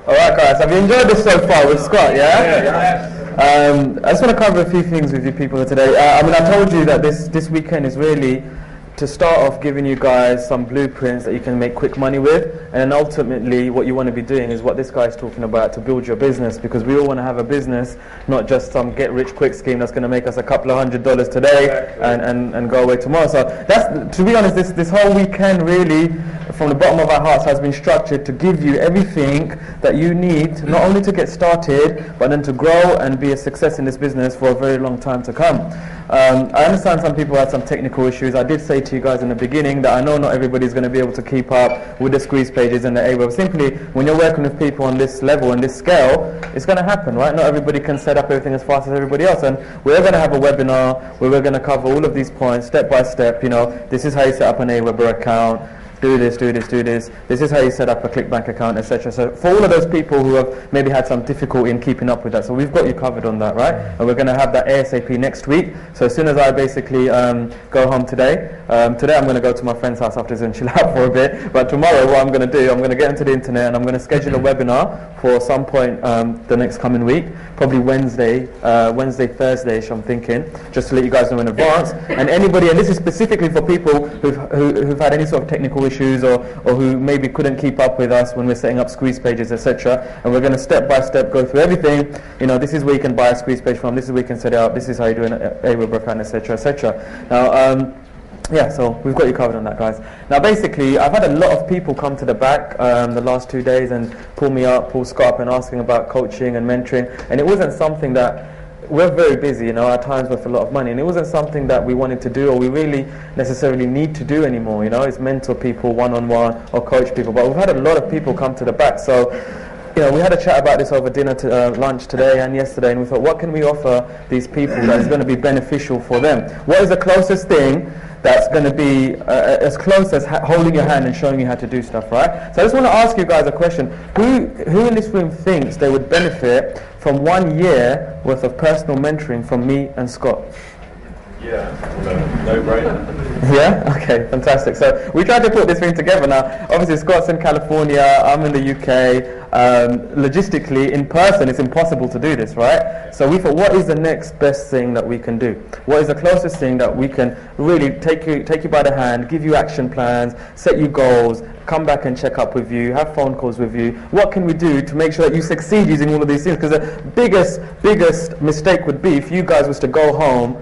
Alright guys, have you enjoyed this so far with Scott, yeah? I just want to cover a few things with you people today. I mean, I told you that this weekend is really to start off giving you guys some blueprints that you can make quick money with, and then ultimately what you want to be doing is what this guy is talking about, to build your business, because we all want to have a business, not just some get rich quick scheme that's going to make us a couple of $100s today and go away tomorrow. So that's, to be honest, this whole weekend really from the bottom of our hearts has been structured to give you everything that you need, not only to get started but then to grow and be a success in this business for a very long time to come. I understand some people had some technical issues. I did say to you guys in the beginning that I know not everybody's going to be able to keep up with the squeeze pages and the AWeber. Simply, when you're working with people on this level and this scale, it's going to happen, right? Not everybody can set up everything as fast as everybody else, and we're going to have a webinar where we're going to cover all of these points step by step. You know, this is how you set up an AWeber account. Do this, do this, do this. This is how you set up a ClickBank account, etc. So for all of those people who have maybe had some difficulty in keeping up with that, so we've got you covered on that, right? And we're going to have that ASAP next week. So as soon as I basically go home today, today I'm going to go to my friend's house after this and chill out for a bit. But tomorrow what I'm going to do, I'm going to get into the internet and I'm going to schedule a webinar for some point the next coming week, probably Wednesday, Thursday-ish, I'm thinking, just to let you guys know in advance. And anybody, and this is specifically for people who've had any sort of technical issues or who maybe couldn't keep up with us when we're setting up squeeze pages, etc. And we're going to step by step go through everything. You know, this is where you can buy a squeeze page from, this is where you can set it up, this is how you do an AWeber account, etc., etc. Now, yeah, so we've got you covered on that, guys. Now, basically, I've had a lot of people come to the back the last 2 days and pull Scott up and asking about coaching and mentoring, and it wasn't something that, we're very busy, you know, at times with a lot of money, and it wasn't something that we wanted to do or we really necessarily need to do anymore, you know. It's mentor people one-on-one or coach people, but we've had a lot of people come to the back. So, you know, we had a chat about this over dinner, lunch today and yesterday, and we thought, what can we offer these people that is going to be beneficial for them? What is the closest thing that's going to be as close as holding your hand and showing you how to do stuff, right? So I just want to ask you guys a question. Who in this room thinks they would benefit from 1 year worth of personal mentoring from me and Scott? Yeah, no brainer. Yeah? Okay, fantastic. So we tried to put this thing together. Now, obviously Scott's in California, I'm in the UK. Logistically, in person, it's impossible to do this, right? So we thought, what is the next best thing that we can do? What is the closest thing that we can really take you by the hand, give you action plans, set you goals, come back and check up with you, have phone calls with you? What can we do to make sure that you succeed using all of these things? Because the biggest mistake would be if you guys was to go home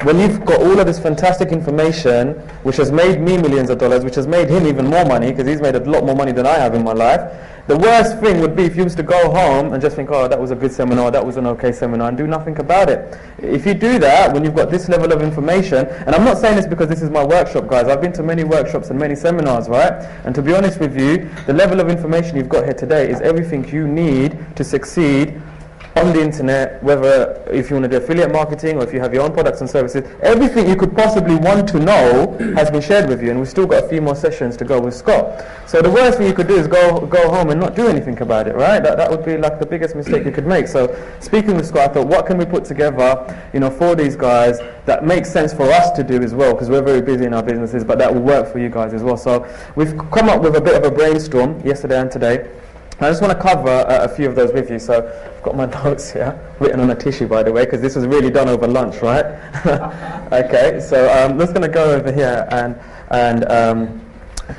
when you've got all of this fantastic information, which has made me millions of dollars, which has made him even more money, because he's made a lot more money than I have in my life. The worst thing would be if you was to go home and just think, oh, that was a good seminar, that was an okay seminar, and do nothing about it. If you do that, when you've got this level of information, and I'm not saying this because this is my workshop, guys, I've been to many workshops and many seminars, right? And to be honest with you, the level of information you've got here today is everything you need to succeed on the internet, whether if you want to do affiliate marketing or if you have your own products and services. Everything you could possibly want to know has been shared with you, and we've still got a few more sessions to go with Scott. So the worst thing you could do is go home and not do anything about it, right? That would be like the biggest mistake you could make. So speaking with Scott, I thought, what can we put together, you know, for these guys that makes sense for us to do as well, because we're very busy in our businesses, but that will work for you guys as well. So we've come up with a bit of a brainstorm yesterday and today. I just want to cover a few of those with you. So I've got my notes here, written on a tissue, by the way, because this was really done over lunch, right? Okay, so I'm just going to go over here and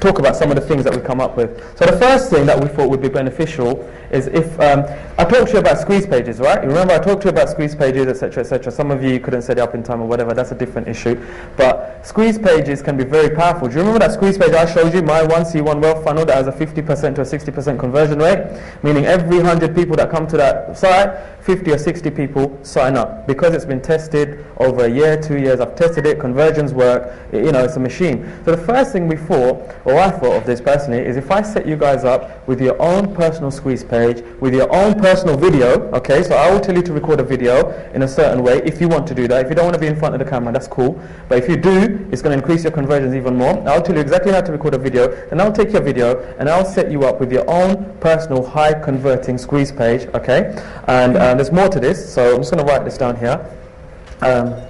talk about some of the things that we've come up with. So the first thing that we thought would be beneficial is if I talked to you about squeeze pages, right? You remember I talked to you about squeeze pages, etc., etc. Some of you couldn't set it up in time or whatever. That's a different issue. But squeeze pages can be very powerful. Do you remember that squeeze page I showed you, my 1C1 wealth funnel, that has a 50% to a 60% conversion rate? Meaning every 100 people that come to that site, 50 or 60 people sign up, because it's been tested over a year, 2 years. I've tested it, conversions work, you know, it's a machine. So the first thing we thought, or I thought of this personally, is if I set you guys up with your own personal squeeze page, with your own personal video, okay, so I will tell you to record a video in a certain way if you want to do that. If you don't want to be in front of the camera, that's cool, but if you do, it's going to increase your conversions even more. I'll tell you exactly how to record a video, and I'll take your video and I'll set you up with your own personal high converting squeeze page, okay, and there's more to this, so I'm just going to write this down here.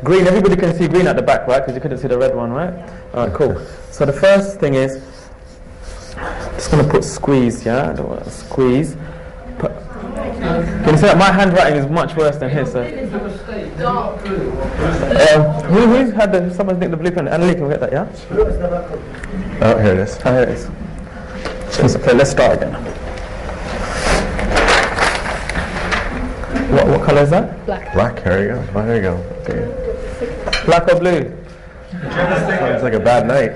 Green, everybody can see green at the back, right? Because you couldn't see the red one, right? Alright, cool. So the first thing is, just going to put squeeze, yeah? I don't want to squeeze. Can you see that my handwriting is much worse than his? So. Who had the? Someone nicked the blue pen. Annalise, can we get that? Yeah. Oh, here it is. Oh, here it is. Okay, let's start again. What colour is that? Black. Black, here you go. Oh, there you go. Okay. Black or blue? Sounds like a bad night.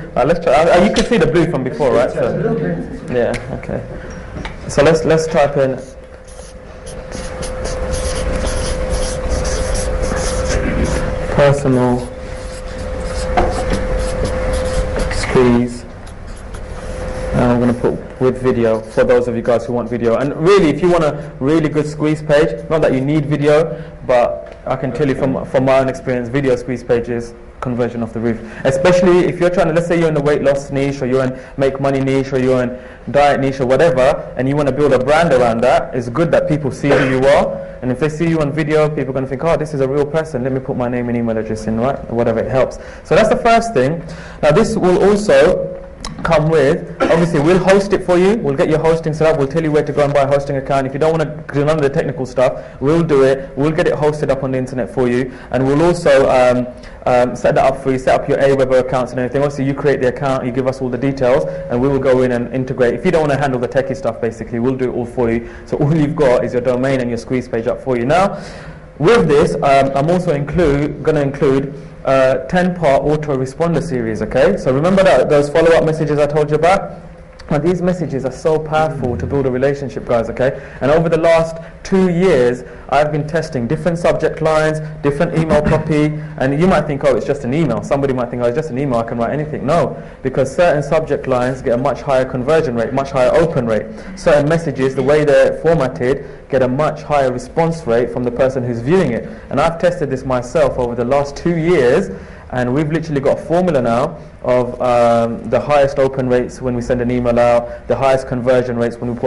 Alright, let's try. You could see the blue from before, right? So, yeah. Okay. So let's type in. Personal squeeze, and I'm going to put with video for those of you guys who want video. And really, if you want a really good squeeze page, not that you need video, but I can tell you from my own experience, video squeeze pages, conversion off the roof. Especially if you're trying to, let's say you're in the weight loss niche, or you're in make money niche, or you're in diet niche, or whatever, and you want to build a brand around that. It's good that people see who you are, and if they see you on video, people are going to think, oh, this is a real person, let me put my name and email address in, right? Or whatever, it helps. So that's the first thing. Now this will also come with, obviously we'll host it for you, we'll get your hosting set up, we'll tell you where to go and buy a hosting account. If you don't want to do none of the technical stuff, we'll do it, we'll get it hosted up on the internet for you, and we'll also set that up for you, set up your Aweber accounts and everything. Obviously you create the account, you give us all the details, and we will go in and integrate. If you don't want to handle the techie stuff, basically, we'll do it all for you. So all you've got is your domain and your squeeze page up for you. Now, with this, I'm also going to include 10-part autoresponder series, okay? So remember those follow-up messages I told you about? Now these messages are so powerful to build a relationship, guys, okay? And over the last 2 years, I've been testing different subject lines, different email copy, and you might think, oh, it's just an email. Somebody might think, oh, it's just an email, I can write anything. No, because certain subject lines get a much higher conversion rate, much higher open rate. Certain messages, the way they're formatted, get a much higher response rate from the person who's viewing it. And I've tested this myself over the last 2 years, and we've literally got a formula now of the highest open rates when we send an email out, the highest conversion rates when we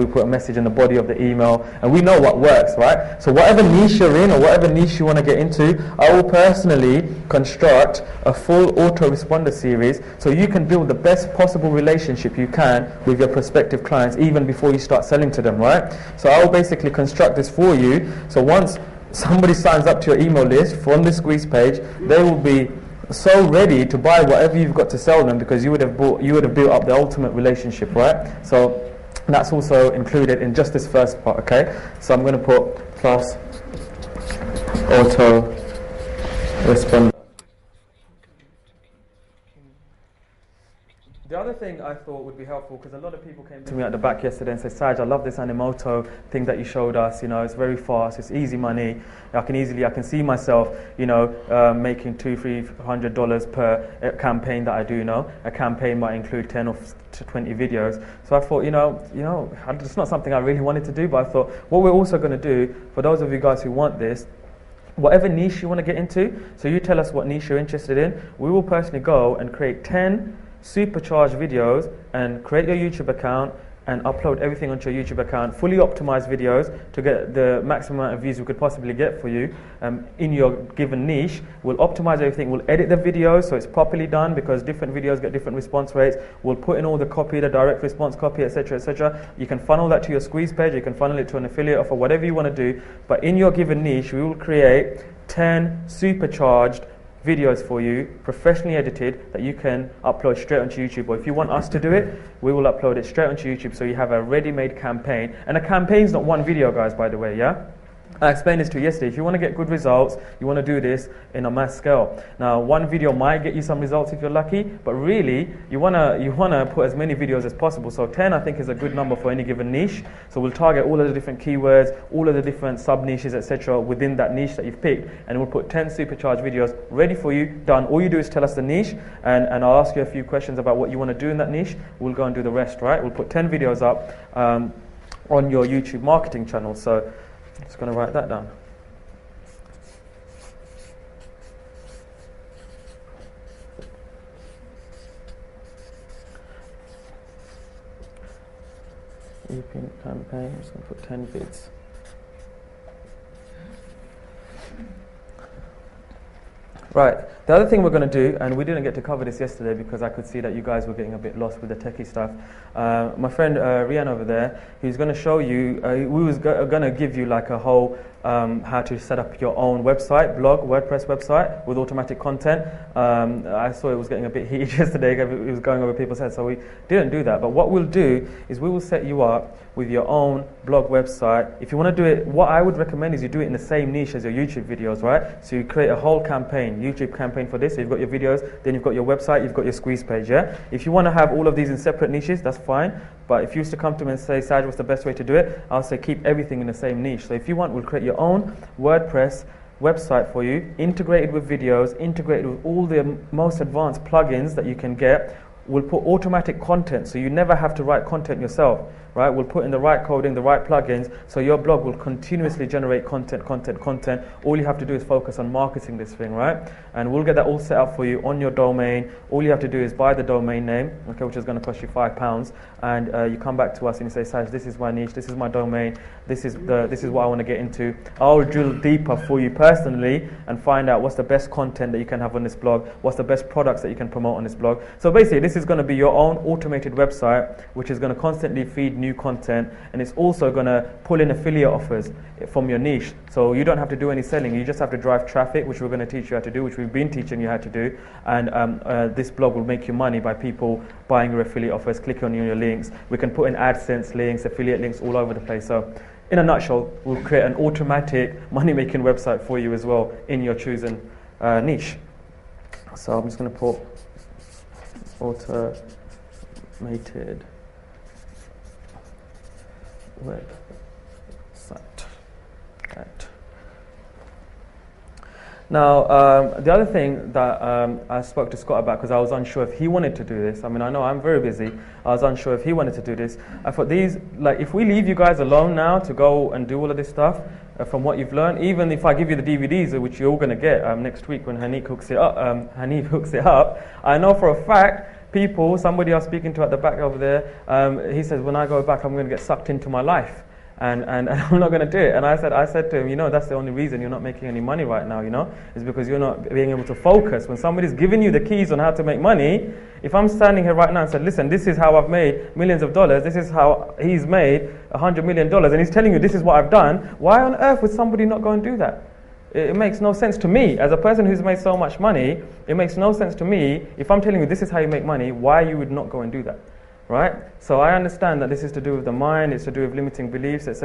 put a message in the body of the email, and we know what works, right? So whatever niche you're in, or whatever niche you want to get into, I will personally construct a full autoresponder series so you can build the best possible relationship you can with your prospective clients even before you start selling to them, right? So I will basically construct this for you, so once somebody signs up to your email list from the squeeze page, they will be so ready to buy whatever you've got to sell them, because you would have built up the ultimate relationship, right? So that's also included in just this first part, okay? So I'm going to put plus auto responder. The other thing I thought would be helpful, because a lot of people came to me at the back yesterday and said, Saj, I love this Animoto thing that you showed us, you know, it's very fast, it's easy money, I can see myself, you know, making $200-300 per campaign that I do, you know. A campaign might include 10 or 20 videos. So I thought, you know, it's not something I really wanted to do, but I thought, what we're also going to do, for those of you guys who want this, whatever niche you want to get into, so you tell us what niche you're interested in, we will personally go and create 10 supercharged videos and create your YouTube account and upload everything onto your YouTube account, fully optimized videos to get the maximum amount of views we could possibly get for you in your given niche. We'll optimize everything, we'll edit the videos so it's properly done, because different videos get different response rates. We'll put in all the copy, the direct response copy, etc., etc. You can funnel that to your squeeze page, you can funnel it to an affiliate offer, whatever you want to do, but in your given niche we will create 10 supercharged videos for you, professionally edited, that you can upload straight onto YouTube. Or if you want us to do it, we will upload it straight onto YouTube, so you have a ready-made campaign. And a campaign's not one video, guys, by the way, yeah? I explained this to you yesterday. If you want to get good results, you want to do this in a mass scale. Now, one video might get you some results if you're lucky, but really, you want to put as many videos as possible. So 10, I think, is a good number for any given niche. So we'll target all of the different keywords, all of the different sub-niches, etc. within that niche that you've picked, and we'll put 10 supercharged videos ready for you, done. All you do is tell us the niche, and I'll ask you a few questions about what you want to do in that niche. We'll go and do the rest, right? We'll put 10 videos up on your YouTube marketing channel. So I'm just going to write that down. European campaign, I'm just going to put 10 vids. Right, The other thing we're going to do, and we didn't get to cover this yesterday because I could see that you guys were getting a bit lost with the techie stuff. My friend Rian over there, he's going to show you, we was going to give you like a whole how to set up your own website, blog, WordPress website with automatic content. I saw it was getting a bit heated yesterday, it was going over people's heads, so we didn't do that. But what we'll do is we will set you up with your own blog website. If you want to do it, what I would recommend is you do it in the same niche as your YouTube videos, right? So you create a whole campaign, YouTube campaign for this. So you've got your videos, then you've got your website, you've got your squeeze page, yeah? If you want to have all of these in separate niches, that's fine. But if you used to come to me and say, Saj, what's the best way to do it? I'll say keep everything in the same niche. So if you want, we'll create your own WordPress website for you, integrated with videos, integrated with all the most advanced plugins that you can get. We'll put automatic content, so you never have to write content yourself, right? We'll put in the right coding, the right plugins, so your blog will continuously generate content. All you have to do is focus on marketing this thing, right? And we'll get that all set up for you on your domain. All you have to do is buy the domain name, okay, which is going to cost you £5, and you come back to us and you say, Saj, this is my niche, this is my domain, this is what I want to get into. I'll drill deeper for you personally and find out what's the best content that you can have on this blog, what's the best products that you can promote on this blog. So basically, this is going to be your own automated website, which is going to constantly feed new content, and it's also going to pull in affiliate offers from your niche. So you don't have to do any selling, you just have to drive traffic, which we're going to teach you how to do, which we've been teaching you how to do, and this blog will make you money by people buying your affiliate offers, clicking on your links. We can put in AdSense links, affiliate links all over the place. So in a nutshell, we'll create an automatic money-making website for you as well in your chosen niche. So I'm just going to put automated website. Right. Now, the other thing that I spoke to Scott about, because I was unsure if he wanted to do this. I mean, I know I'm very busy. I was unsure if he wanted to do this. I thought these, like, if we leave you guys alone now to go and do all of this stuff, from what you've learned, even if I give you the DVDs, which you're all going to get next week when Hanif hooks it up, I know for a fact, somebody I was speaking to at the back over there, he says, when I go back, I'm going to get sucked into my life. And I'm not going to do it. And I said to him, that's the only reason you're not making any money right now, is because you're not being able to focus. When somebody's giving you the keys on how to make money, if I'm standing here right now and said, listen, this is how I've made millions of dollars, this is how he's made $100 million, and he's telling you this is what I've done, why on earth would somebody not go and do that? It makes no sense to me. As a person who's made so much money, it makes no sense to me. If I'm telling you this is how you make money, why you would not go and do that? Right? So I understand that this is to do with the mind, it's to do with limiting beliefs, etc.